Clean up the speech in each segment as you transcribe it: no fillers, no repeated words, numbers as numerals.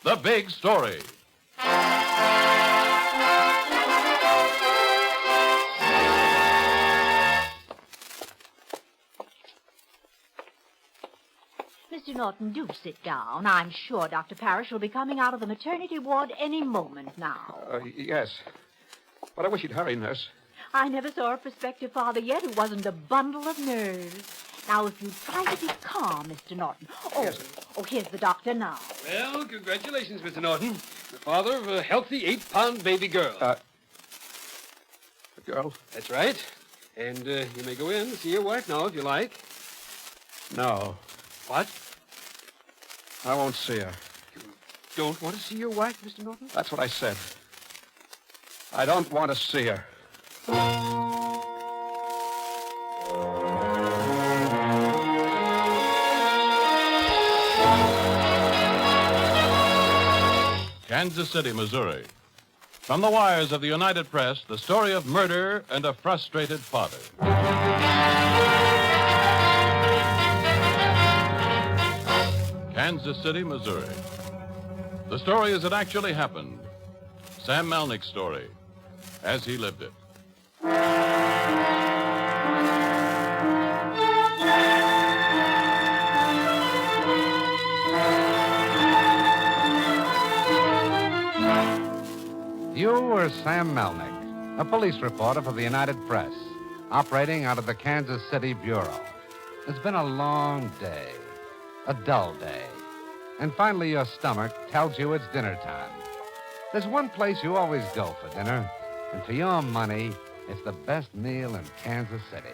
The Big Story. Mr. Norton, do sit down. I'm sure Dr. Parrish will be coming out of the maternity ward any moment now. Yes. But I wish you'd hurry, nurse. I never saw a prospective father yet who wasn't a bundle of nerves. Now, if you try to be calm, Mr. Norton. Yes. Here's the doctor now. Well, congratulations, Mr. Norton. The father of a healthy 8-pound baby girl. A girl? That's right. And you may go in and see your wife now if you like. No. What? I won't see her. Don't want to see your wife, Mr. Norton? That's what I said. I don't want to see her. Kansas City, Missouri. From the wires of the United Press, the story of murder and a frustrated father. Kansas City, Missouri. The story as it actually happened. Sam Melnick's story, as he lived it. You were Sam Melnick, a police reporter for the United Press, operating out of the Kansas City Bureau. It's been a long day, a dull day, and finally your stomach tells you it's dinner time. There's one place you always go for dinner, and for your money, it's the best meal in Kansas City.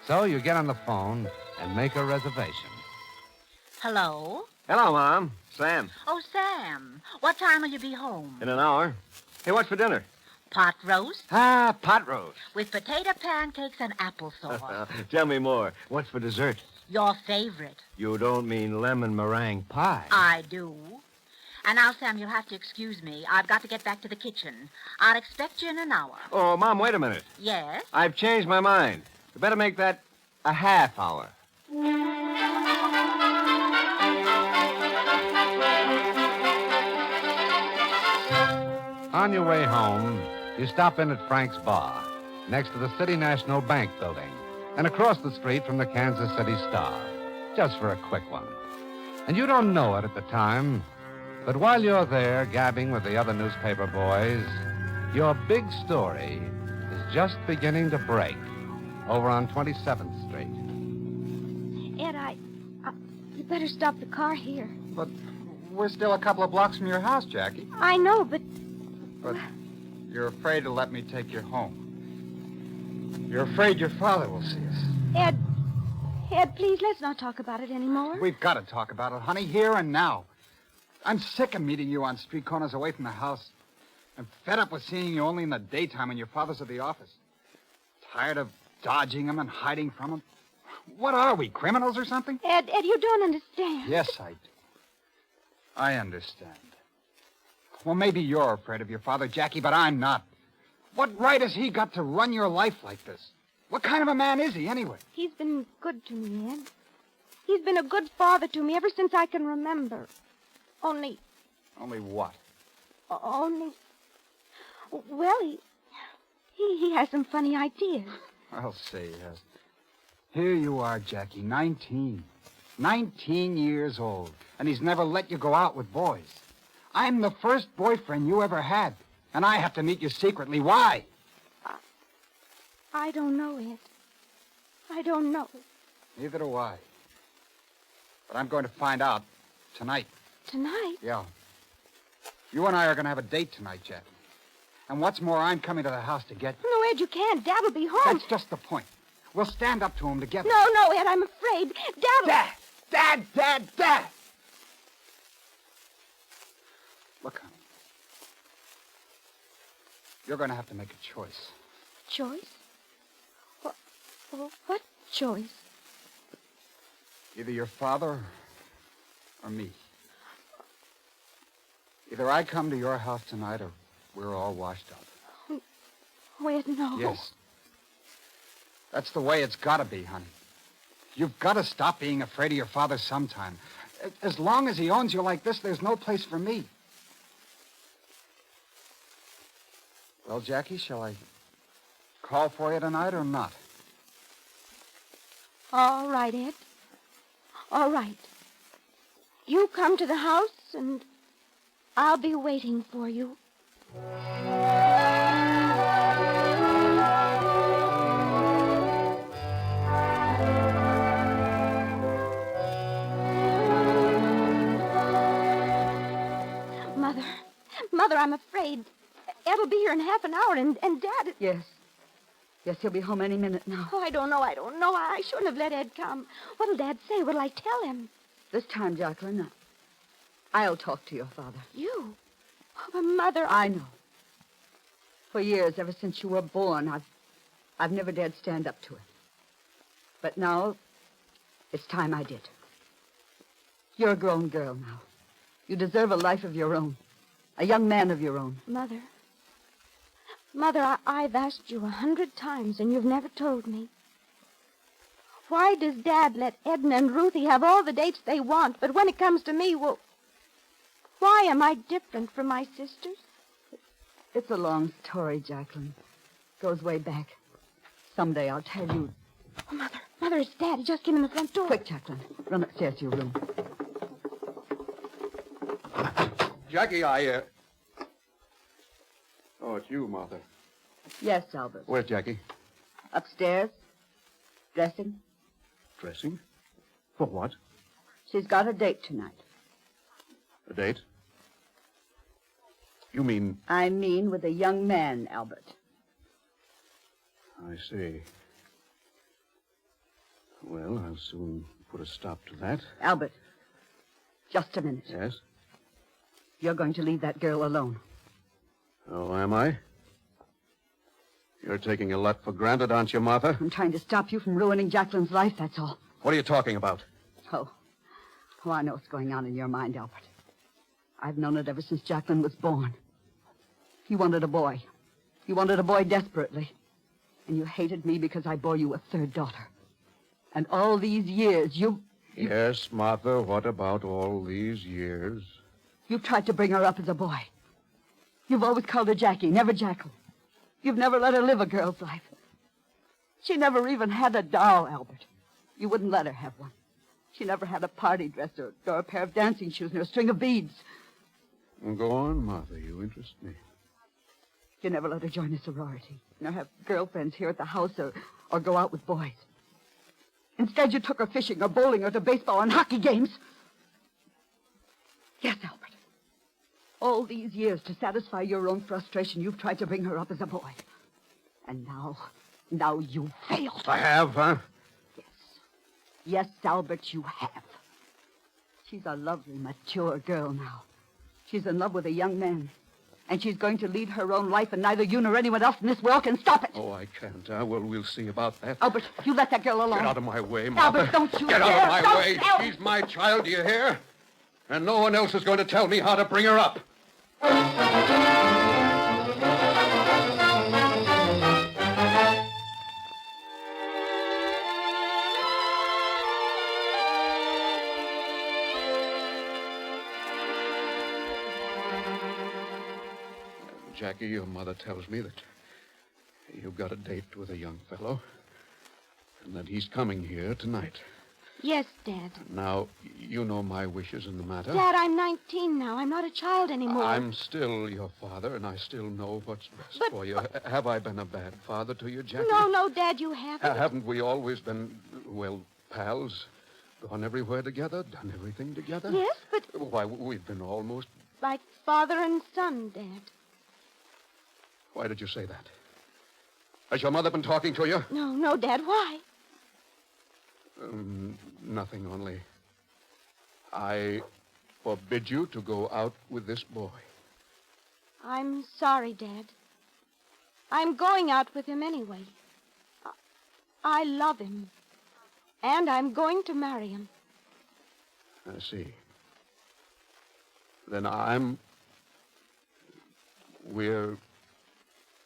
So you get on the phone and make a reservation. Hello? Hello, Mom. Sam. Oh, Sam. What time will you be home? In an hour. Hey, what's for dinner? Pot roast Pot roast. with potato pancakes and applesauce. Tell me more. What's for dessert? Your favorite. You don't mean lemon meringue pie. I do. And now, Sam, you'll have to excuse me. I've got to get back to the kitchen. I'll expect you in an hour. Oh, Mom, wait a minute. Yes? I've changed my mind. You better make that a half hour. On your way home, you stop in at Frank's Bar, next to the City National Bank building, and across the street from the Kansas City Star, just for a quick one. And you don't know it at the time, but while you're there gabbing with the other newspaper boys, your big story is just beginning to break over on 27th Street. Ed, you better stop the car here. But we're still a couple of blocks from your house, Jackie. I know, but But you're afraid to let me take you home. You're afraid your father will see us. Ed, please, let's not talk about it anymore. We've got to talk about it, honey, here and now. I'm sick of meeting you on street corners away from the house. I'm fed up with seeing you only in the daytime when your father's at the office. Tired of dodging him and hiding from him. What are we, criminals or something? Ed, you don't understand. Yes, I do. I understand. Well, maybe you're afraid of your father, Jackie, but I'm not. What right has he got to run your life like this? What kind of a man is he, anyway? He's been good to me, Ed. He's been a good father to me ever since I can remember. Only, Only what? well, he has some funny ideas. I'll say he has. Here you are, Jackie, 19. 19 years old, and he's never let you go out with boys. I'm the first boyfriend you ever had, and I have to meet you secretly. Why? I don't know, Ed. I don't know. Neither do I. But I'm going to find out tonight. Tonight? Yeah. You and I are going to have a date tonight, Jackie. And what's more, I'm coming to the house to get you. No, Ed, you can't. Dad'll be home. That's just the point. We'll stand up to him together. No, Ed, I'm afraid. Dad'll... Dad! Look, honey. You're going to have to make a choice. Choice? What choice? Either your father or me. Either I come to your house tonight or we're all washed up. Oh, Ed, no. Yes. That's the way it's got to be, honey. You've got to stop being afraid of your father sometime. As long as he owns you like this, there's no place for me. Well, Jackie, shall I call for you tonight or not? All right, Ed. All right. You come to the house, and I'll be waiting for you. Mother, I'm afraid Ed'll be here in half an hour, and Dad... Yes. Yes, he'll be home any minute now. Oh, I don't know. I shouldn't have let Ed come. What'll Dad say? What'll I tell him? This time, Jacqueline, I'll talk to your father. You? Oh, but Mother... I know. For years, ever since you were born, I've never dared stand up to it. But now, it's time I did. You're a grown girl now. You deserve a life of your own. A young man of your own. Mother, I've asked you 100 times, and you've never told me. Why does Dad let Edna and Ruthie have all the dates they want, but when it comes to me, well, why am I different from my sisters? It's a long story, Jacqueline. Goes way back. Someday I'll tell you. Oh, Mother, it's Dad. He just came in the front door. Quick, Jacqueline. Run upstairs to your room. Jackie, Oh, it's you, Martha. Yes, Albert. Where's Jackie? Upstairs. Dressing. Dressing? For what? She's got a date tonight. A date? You mean... I mean with a young man, Albert. I see. Well, I'll soon put a stop to that. Albert, just a minute. Yes? You're going to leave that girl alone. Oh, am I? You're taking a lot for granted, aren't you, Martha? I'm trying to stop you from ruining Jacqueline's life, that's all. What are you talking about? Oh, I know what's going on in your mind, Albert. I've known it ever since Jacqueline was born. You wanted a boy. You wanted a boy desperately. And you hated me because I bore you a third daughter. And all these years, you... Yes, Martha, what about all these years? You've tried to bring her up as a boy. You've always called her Jackie, never Jacqueline. You've never let her live a girl's life. She never even had a doll, Albert. You wouldn't let her have one. She never had a party dress or a pair of dancing shoes nor a string of beads. Well, go on, Martha. You interest me. You never let her join a sorority, nor have girlfriends here at the house or go out with boys. Instead, you took her fishing or bowling or to baseball and hockey games. Yes, Albert. All these years to satisfy your own frustration, you've tried to bring her up as a boy. And now you've failed. I have, huh? Yes. Yes, Albert, you have. She's a lovely, mature girl now. She's in love with a young man. And she's going to lead her own life, and neither you nor anyone else in this world can stop it. Oh, I can't. Well, we'll see about that. Albert, you let that girl alone. Get out of my way, Martha. Albert, don't you Get dare. out of my Don't, way. Albert. She's my child, do you hear? And no one else is going to tell me how to bring her up. Jackie, your mother tells me that you've got a date with a young fellow and that he's coming here tonight. Yes, Dad. Now, you know my wishes in the matter. Dad, I'm 19 now. I'm not a child anymore. I'm still your father, and I still know what's best for you. Have I been a bad father to you, Jackie? No, Dad, you haven't. Haven't we always been, well, pals? Gone everywhere together, done everything together? Yes, but... Why, we've been almost... Like father and son, Dad. Why did you say that? Has your mother been talking to you? No, Dad, why? Nothing, only I forbid you to go out with this boy. I'm sorry, Dad. I'm going out with him anyway. I love him. And I'm going to marry him. I see. Then we're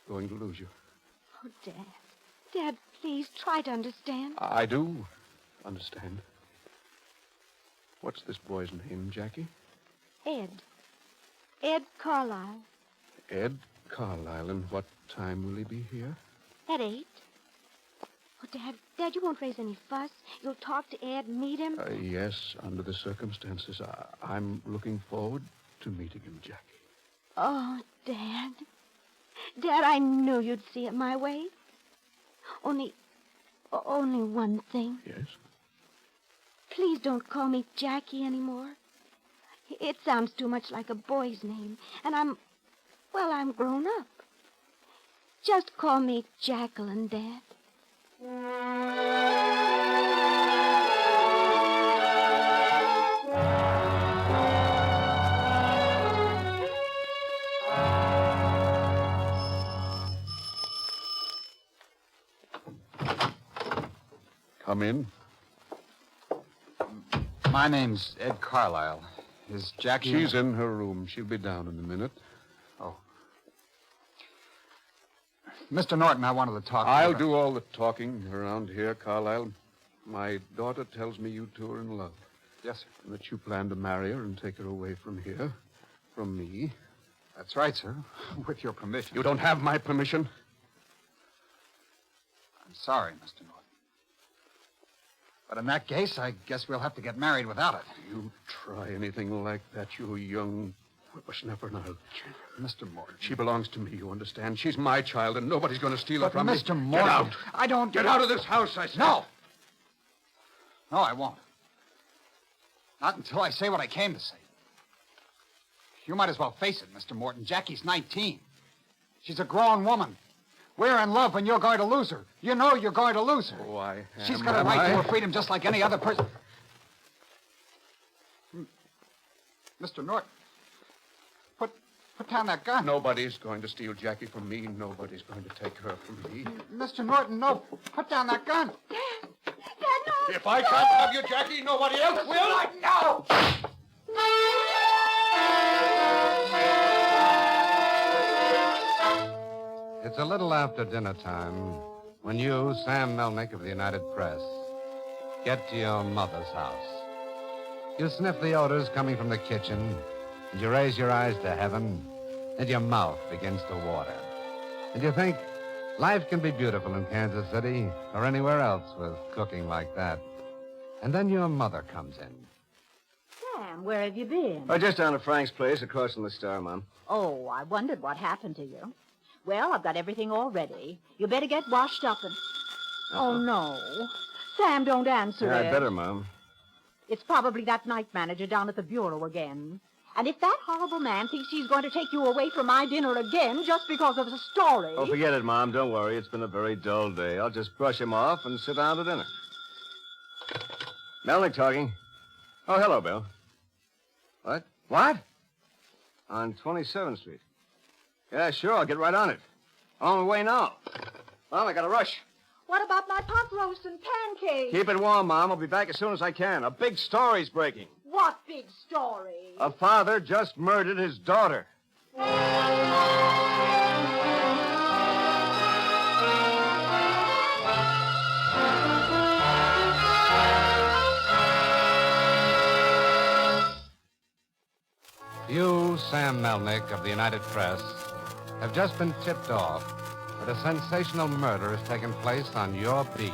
going to lose you. Oh, Dad. Dad, please try to understand. I do understand. What's this boy's name, Jackie? Ed. Ed Carlyle. Ed Carlisle, and what time will he be here? At 8. Oh, Dad, you won't raise any fuss. You'll talk to Ed, meet him. Yes, under the circumstances. I'm looking forward to meeting him, Jackie. Oh, Dad. Dad, I knew you'd see it my way. Only one thing. Yes? Please don't call me Jackie anymore. It sounds too much like a boy's name, and I'm grown up. Just call me Jacqueline, Dad. Come in. My name's Ed Carlisle. Is Jackie... She's in her room. She'll be down in a minute. Oh. Mr. Norton, I wanted to talk to you. I'll do all the talking around here, Carlisle. My daughter tells me you two are in love. Yes, sir. And that you plan to marry her and take her away from here. From me. That's right, sir. With your permission. You don't have my permission. I'm sorry, Mr. Norton. But in that case, I guess we'll have to get married without it. You try anything like that, you young whippersnapper. Now, Mr. Morton. she belongs to me, you understand? She's my child, and nobody's going to steal her But from me. Mr. Morton... Get out. I don't... Get out of this house, I said. No! No, I won't. Not until I say what I came to say. You might as well face it, Mr. Morton. Jackie's 19. She's a grown woman. We're in love, and you're going to lose her. You know you're going to lose her. Oh, I am. She's got a right to her freedom just like any other person. Mr. Norton, put down that gun. Nobody's going to steal Jackie from me. Nobody's going to take her from me. Mr. Norton, no. Put down that gun. Dad, no. If I can't have you, Jackie, nobody else will. No! It's a little after dinner time when you, Sam Melnick of the United Press, get to your mother's house. You sniff the odors coming from the kitchen, and you raise your eyes to heaven, and your mouth begins to water. And you think, life can be beautiful in Kansas City or anywhere else with cooking like that. And then your mother comes in. Sam, where have you been? Oh, just down to Frank's place across from the Star, Mom. Oh, I wondered what happened to you. Well, I've got everything all ready. You better get washed up and... Oh, no. Sam, don't answer Yeah, it. I'd better, Mom. It's probably that night manager down at the bureau again. And if that horrible man thinks he's going to take you away from my dinner again just because of a story... Oh, forget it, Mom. Don't worry. It's been a very dull day. I'll just brush him off and sit down to dinner. Melnick talking. Oh, hello, Bill. What? What? On 27th Street. Yeah, sure. I'll get right on it. On the way now. Well, I got to rush. What about my pot roast and pancakes? Keep it warm, Mom. I'll be back as soon as I can. A big story's breaking. What big story? A father just murdered his daughter. You, Sam Melnick of the United Press, have just been tipped off that a sensational murder has taken place on your beat,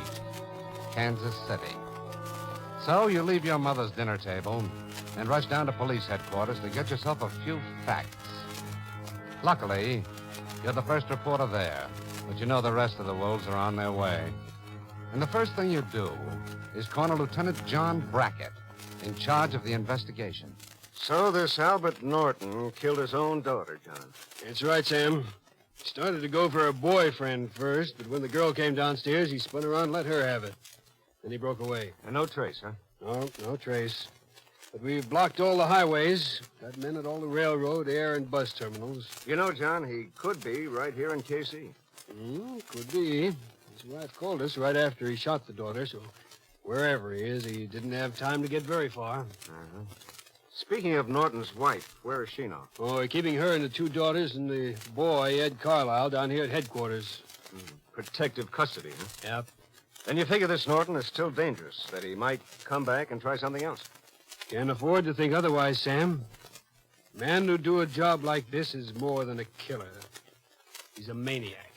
Kansas City. So you leave your mother's dinner table and rush down to police headquarters to get yourself a few facts. Luckily, you're the first reporter there, but you know the rest of the wolves are on their way. And the first thing you do is corner Lieutenant John Brackett, in charge of the investigation. So this Albert Norton killed his own daughter, John. That's right, Sam. He started to go for a boyfriend first, but when the girl came downstairs, he spun around and let her have it. Then he broke away. And no trace, huh? No trace. But we've blocked all the highways, got men at all the railroad, air, and bus terminals. You know, John, he could be right here in KC. Could be. His wife called us right after he shot the daughter, so wherever he is, he didn't have time to get very far. Uh-huh. Speaking of Norton's wife, where is she now? Oh, we're keeping her and the two daughters and the boy, Ed Carlisle, down here at headquarters. Protective custody, huh? Yep. Then you figure this Norton is still dangerous, that he might come back and try something else. Can't afford to think otherwise, Sam. A man who'd do a job like this is more than a killer. He's a maniac.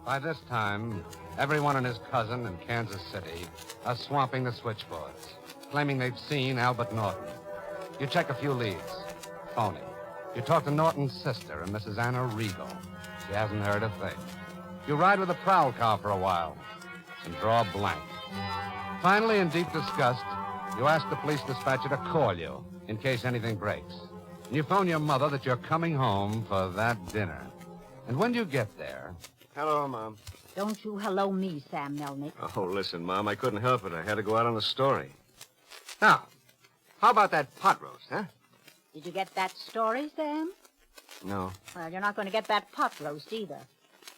By this time, everyone and his cousin in Kansas City are swamping the switchboards, claiming they've seen Albert Norton. You check a few leads. Phony. You talk to Norton's sister and Mrs. Anna Regal. She hasn't heard a thing. You ride with a prowl car for a while and draw a blank. Finally, in deep disgust, you ask the police dispatcher to call you in case anything breaks. And you phone your mother that you're coming home for that dinner. And when you get there... Hello, Mom. Don't you hello me, Sam Melnick. Oh, listen, Mom, I couldn't help it. I had to go out on a story. Now, how about that pot roast, huh? Did you get that story, Sam? No. Well, you're not going to get that pot roast either.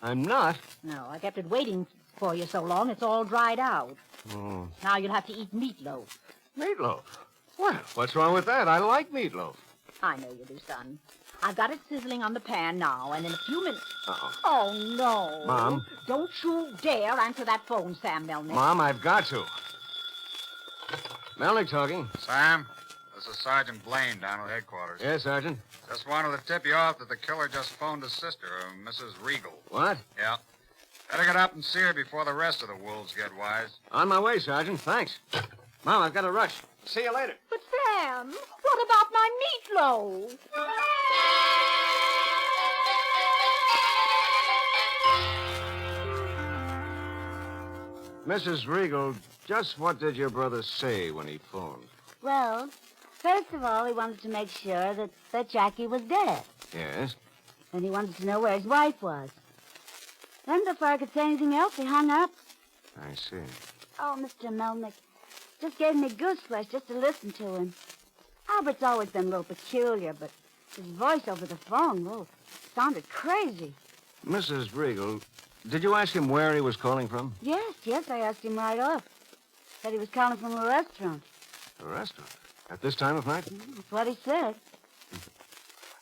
I'm not? No, I kept it waiting for you so long, it's all dried out. Oh. Now you'll have to eat meatloaf. Meatloaf? Well, what's wrong with that? I like meatloaf. I know you do, son. I've got it sizzling on the pan now, and in a few minutes... Uh-oh. Oh, no. Mom? Don't you dare answer that phone, Sam Melnick. Mom, I've got to. Melnick talking. Sam, this is Sergeant Blaine down at headquarters. Yes, Sergeant. Just wanted to tip you off that the killer just phoned his sister, Mrs. Regal. What? Yeah. Better get up and see her before the rest of the wolves get wise. On my way, Sergeant. Thanks. Mom, I've got to rush. See you later. But, Sam, what about my meatloaf? Mrs. Regal, just what did your brother say when he phoned? Well, first of all, he wanted to make sure that Jackie was dead. Yes? Then he wanted to know where his wife was. Then, before I could say anything else, he hung up. I see. Oh, Mr. Melnick, just gave me gooseflesh just to listen to him. Albert's always been a little peculiar, but his voice over the phone, sounded crazy. Mrs. Regal, did you ask him where he was calling from? Yes, I asked him right off. Said he was calling from a restaurant. A restaurant? At this time of night? That's what he said.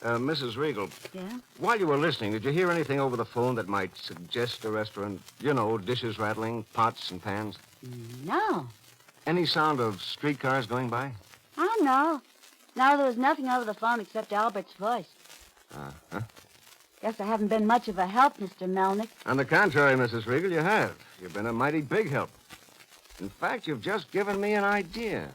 Mrs. Regal, Yeah? while you were listening, did you hear anything over the phone that might suggest a restaurant? You know, dishes rattling, pots and pans? No. Any sound of streetcars going by? Oh, no. No, there was nothing over the phone except Albert's voice. Uh-huh. Guess I haven't been much of a help, Mr. Melnick. On the contrary, Mrs. Regal, you have. You've been a mighty big help. In fact, you've just given me an idea.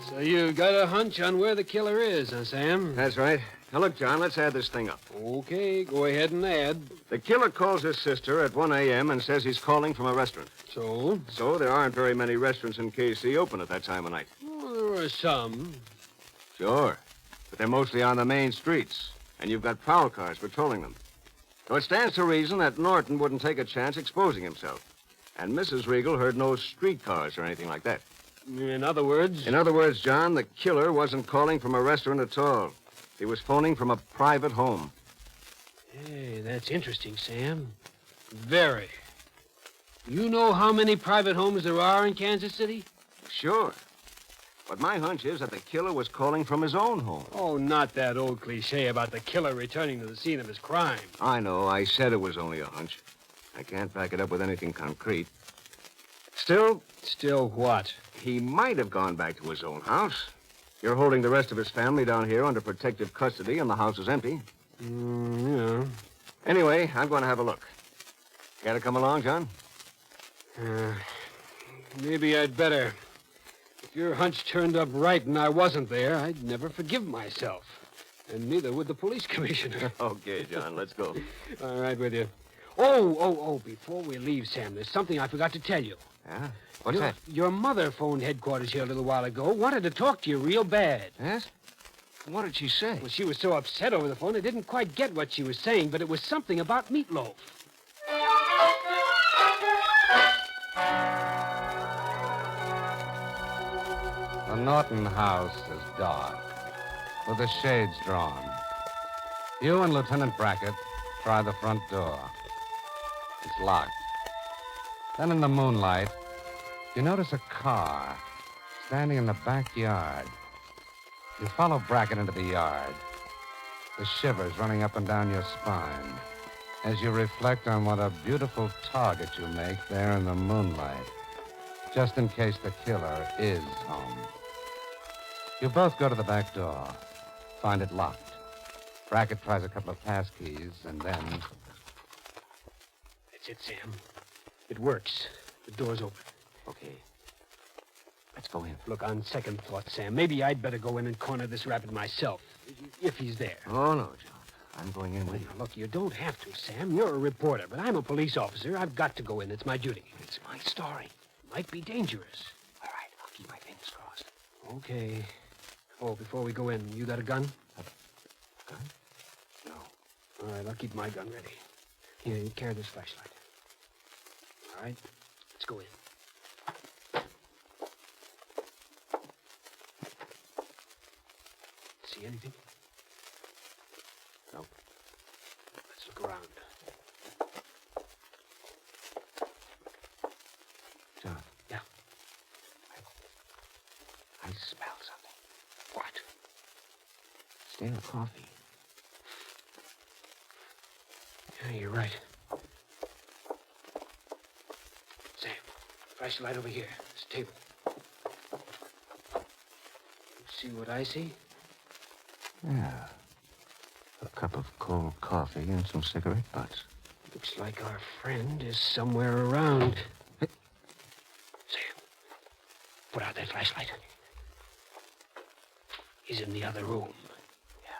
So you got a hunch on where the killer is, huh, Sam? That's right. Now, look, John, let's add this thing up. Okay, go ahead and add. The killer calls his sister at 1 a.m. and says he's calling from a restaurant. So? So there aren't very many restaurants in KC open at that time of night. Well, there are some. Sure. But they're mostly on the main streets, and you've got prowl cars patrolling them. So it stands to reason that Norton wouldn't take a chance exposing himself. And Mrs. Regal heard no streetcars or anything like that. In other words? In other words, John, the killer wasn't calling from a restaurant at all. He was phoning from a private home. Hey, that's interesting, Sam. Very. You know how many private homes there are in Kansas City? Sure. But my hunch is that the killer was calling from his own home. Oh, not that old cliche about the killer returning to the scene of his crime. I know. I said it was only a hunch. I can't back it up with anything concrete. Still... Still what? He might have gone back to his own house. You're holding the rest of his family down here under protective custody, and the house is empty. Yeah. Anyway, I'm going to have a look. Care to come along, John? Maybe I'd better. If your hunch turned up right and I wasn't there, I'd never forgive myself. And neither would the police commissioner. Okay, John, let's go. All right with you. Oh, before we leave, Sam, there's something I forgot to tell you. Yeah? What's that? Your mother phoned headquarters here a little while ago. Wanted to talk to you real bad. Yes? What did she say? Well, she was so upset over the phone, I didn't quite get what she was saying, but it was something about meatloaf. The Norton house is dark, with the shades drawn. You and Lieutenant Brackett try the front door. It's locked. Then in the moonlight, you notice a car standing in the backyard. You follow Brackett into the yard, the shivers running up and down your spine. as you reflect on what a beautiful target you make there in the moonlight, just in case the killer is home. You both go to the back door, find it locked. Brackett tries a couple of pass keys, and then... That's it, Sam. It works. The door's open. Okay. Let's go in. Look, on second thought, Sam, maybe I'd better go in and corner this rabbit myself, if he's there. Oh, no, John. I'm going in with you. Now, look, you don't have to, Sam. You're a reporter, but I'm a police officer. I've got to go in. It's my duty. It's my story. Might be dangerous. All right, I'll keep my fingers crossed. Okay. Oh, before we go in, you got a gun? Gun? No. All right, I'll keep my gun ready. Here, you carry this flashlight. All right, let's go in. See anything? No. Let's look around. John. Yeah. I smell something. What? Stale coffee. Yeah, you're right. Sam, flashlight over here. This table. You see what I see? Yeah. A cup of cold coffee and some cigarette butts. Looks like our friend is somewhere around. Sam, put out that flashlight. He's in the other room. Yeah.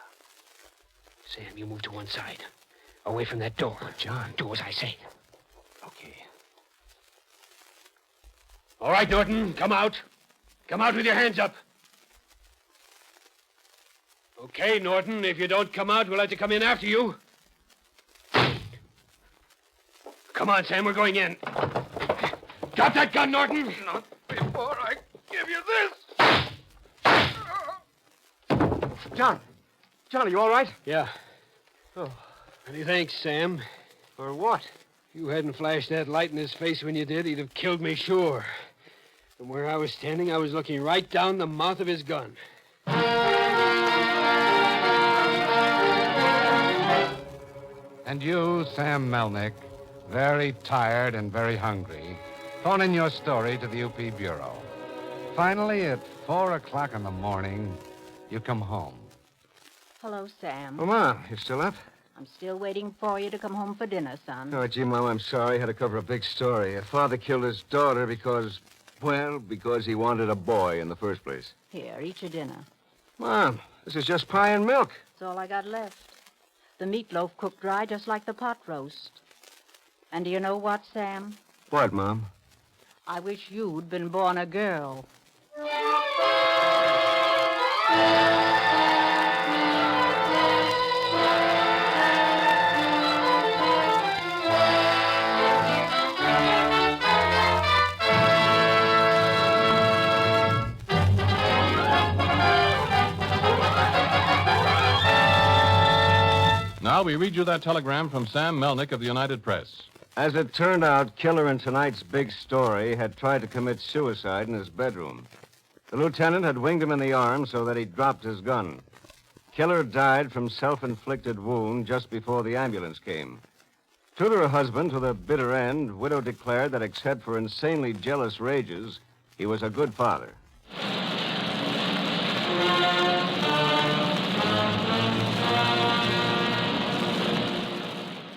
Sam, you move to one side. Away from that door. John. Do as I say. Okay. All right, Norton, come out. Come out with your hands up. Okay, Norton, if you don't come out, we'll have to come in after you. Come on, Sam, we're going in. Drop that gun, Norton. Not before I give you this. John. John, are you all right? Yeah. Oh, many thanks, Sam. For what? If you hadn't flashed that light in his face when you did, he'd have killed me, sure. From where I was standing, I was looking right down the mouth of his gun. And you, Sam Melnick, very tired and very hungry, phone in your story to the UP Bureau. Finally, at 4 o'clock in the morning, you come home. Hello, Sam. Oh, Ma, you still up? I'm still waiting for you to come home for dinner, son. Oh, gee, Mom, I'm sorry. I had to cover a big story. A father killed his daughter because he wanted a boy in the first place. Here, eat your dinner. Mom, this is just pie and milk. That's all I got left. The meatloaf cooked dry just like the pot roast. And do you know what, Sam? What, Mom? I wish you'd been born a girl. Now we read you that telegram from Sam Melnick of the United Press. As it turned out, killer in tonight's big story had tried to commit suicide in his bedroom. The lieutenant had winged him in the arm so that he dropped his gun. Killer died from self-inflicted wound just before the ambulance came. True to her husband to the bitter end, widow declared that except for insanely jealous rages, he was a good father.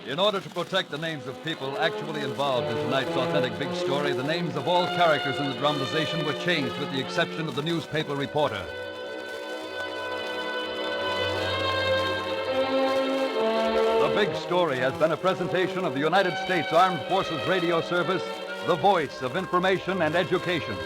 In order to protect the names of people actually involved in tonight's authentic big story, the names of all characters in the dramatization were changed with the exception of the newspaper reporter. The Big Story has been a presentation of the United States Armed Forces Radio Service, the voice of information and education.